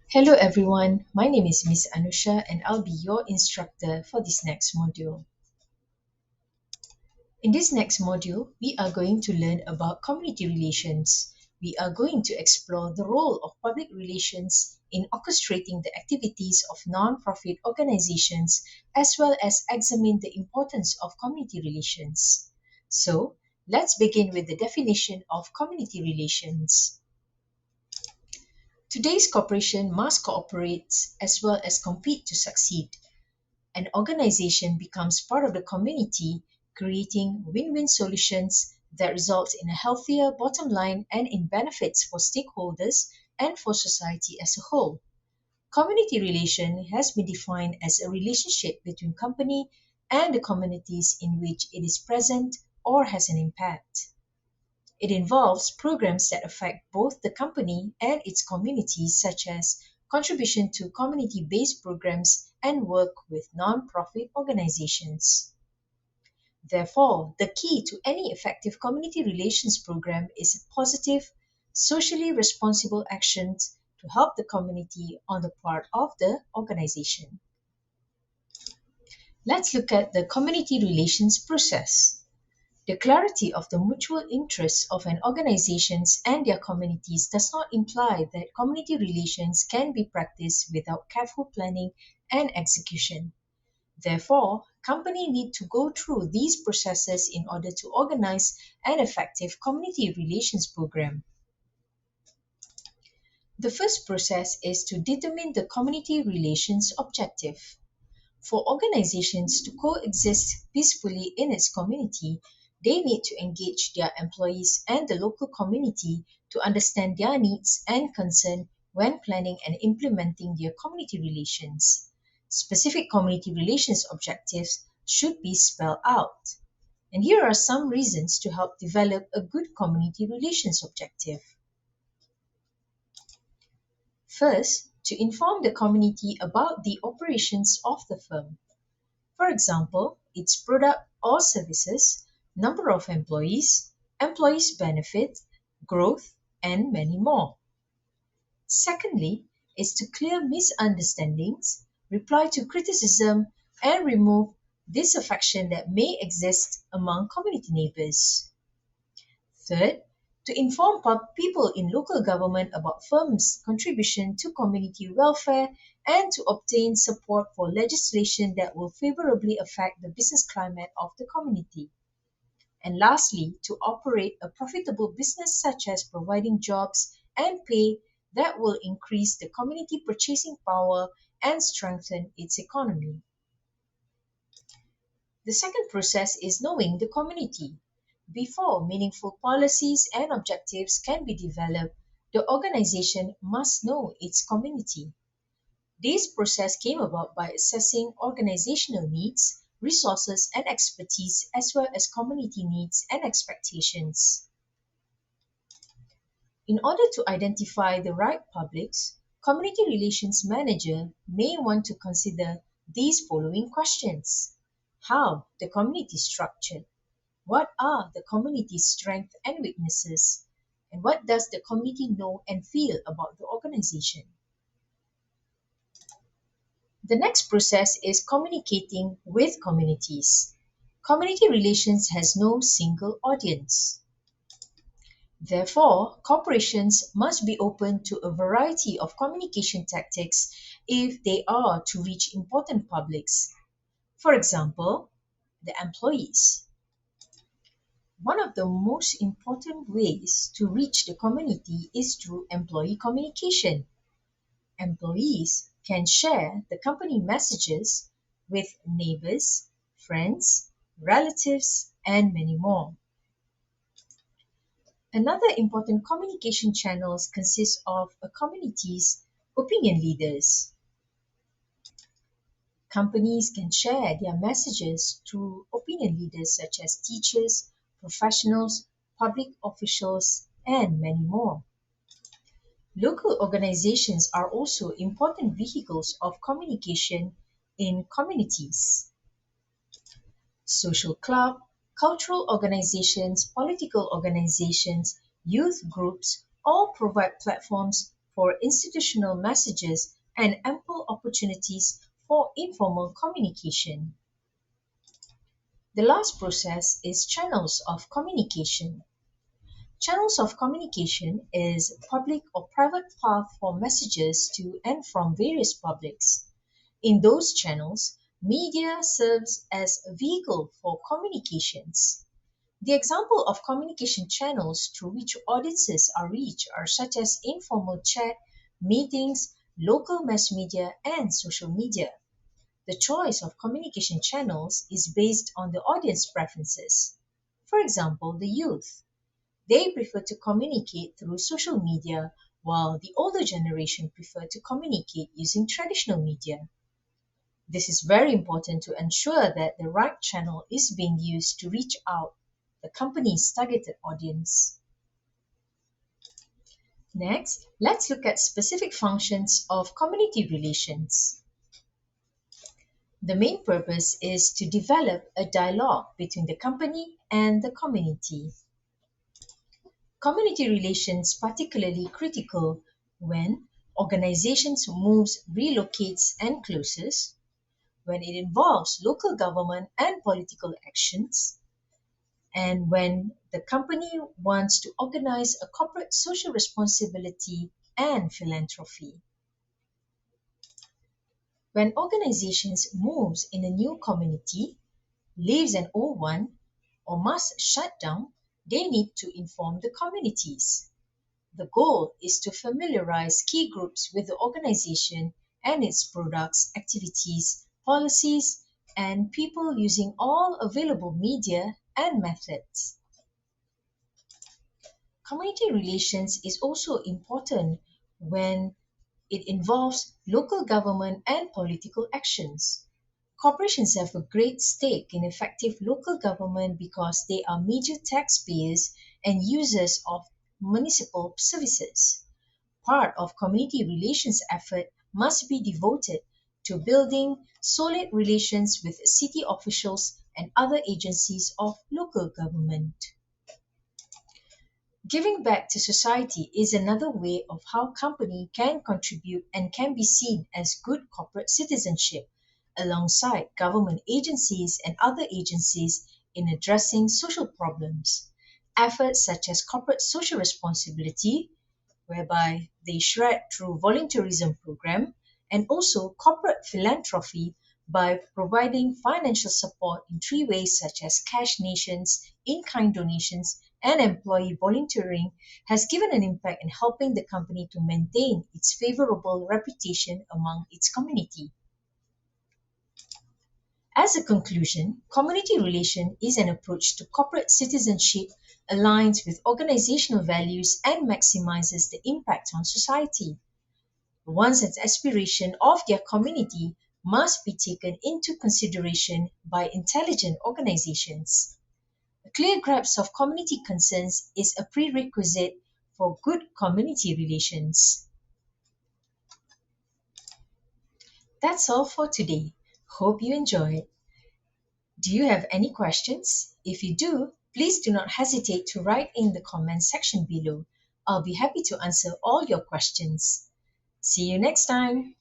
Hello everyone, my name is Miss Anusha and I'll be your instructor for this next module. In this next module, we are going to learn about community relations. We are going to explore the role of public relations in orchestrating the activities of non-profit organizations as well as examine the importance of community relations. So, let's begin with the definition of community relations. Today's corporation must cooperate as well as compete to succeed. An organization becomes part of the community, creating win-win solutions that result in a healthier bottom line and in benefits for stakeholders and for society as a whole. Community relation has been defined as a relationship between company and the communities in which it is present or has an impact. It involves programs that affect both the company and its community, such as contribution to community-based programs and work with non-profit organizations. Therefore, the key to any effective community relations program is positive, socially responsible actions to help the community on the part of the organization. Let's look at the community relations process. The clarity of the mutual interests of an organizations and their communities does not imply that community relations can be practiced without careful planning and execution. Therefore, companies need to go through these processes in order to organize an effective community relations program. The first process is to determine the community relations objective. For organizations to coexist peacefully in its community, they need to engage their employees and the local community to understand their needs and concern when planning and implementing their community relations. Specific community relations objectives should be spelled out. And here are some reasons to help develop a good community relations objective. First, to inform the community about the operations of the firm. For example, its product or services, number of employees, employees' benefit, growth, and many more. Secondly, is to clear misunderstandings, reply to criticism, and remove disaffection that may exist among community neighbors. Third, to inform people in local government about firms' contribution to community welfare and to obtain support for legislation that will favorably affect the business climate of the community. And lastly, to operate a profitable business such as providing jobs and pay that will increase the community purchasing power and strengthen its economy. The second process is knowing the community. Before meaningful policies and objectives can be developed, the organization must know its community. This process came about by assessing organizational needs, resources, and expertise, as well as community needs and expectations. In order to identify the right publics, community relations manager may want to consider these following questions. How the community is structured? What are the community's strengths and weaknesses? And what does the community know and feel about the organization? The next process is communicating with communities. Community relations has no single audience. Therefore, corporations must be open to a variety of communication tactics if they are to reach important publics. For example, the employees. One of the most important ways to reach the community is through employee communication. Employees can share the company messages with neighbors, friends, relatives, and many more. Another important communication channel consists of a community's opinion leaders. Companies can share their messages through opinion leaders such as teachers, professionals, public officials, and many more. Local organizations are also important vehicles of communication in communities. Social club, cultural organizations, political organizations, youth groups all provide platforms for institutional messages and ample opportunities for informal communication. The last process is channels of communication. Channels of communication is public or private path for messages to and from various publics. In those channels, media serves as a vehicle for communications. The example of communication channels through which audiences are reached are such as informal chat, meetings, local mass media, and social media. The choice of communication channels is based on the audience preferences. For example, the youth. They prefer to communicate through social media, while the older generation prefer to communicate using traditional media. This is very important to ensure that the right channel is being used to reach out the company's targeted audience. Next, let's look at specific functions of community relations. The main purpose is to develop a dialogue between the company and the community. Community relations particularly critical when organizations moves, relocates and closes, when it involves local government and political actions, and when the company wants to organize a corporate social responsibility and philanthropy. When organizations moves in a new community, leaves an old one, or must shut down, they need to inform the communities. The goal is to familiarize key groups with the organization and its products, activities, policies, and people using all available media and methods. Community relations is also important when it involves local government and political actions. Corporations have a great stake in effective local government because they are major taxpayers and users of municipal services. Part of community relations effort must be devoted to building solid relations with city officials and other agencies of local government. Giving back to society is another way of how company can contribute and can be seen as good corporate citizenship alongside government agencies and other agencies in addressing social problems. Efforts such as corporate social responsibility, whereby they shred through volunteerism program, and also corporate philanthropy by providing financial support in three ways such as cash donations, in-kind donations, and employee volunteering has given an impact in helping the company to maintain its favorable reputation among its community. As a conclusion, community relation is an approach to corporate citizenship aligns with organizational values and maximizes the impact on society. The wants and aspirations of their community must be taken into consideration by intelligent organizations. A clear grasp of community concerns is a prerequisite for good community relations. That's all for today. Hope you enjoyed. Do you have any questions? If you do, please do not hesitate to write in the comment section below. I'll be happy to answer all your questions. See you next time.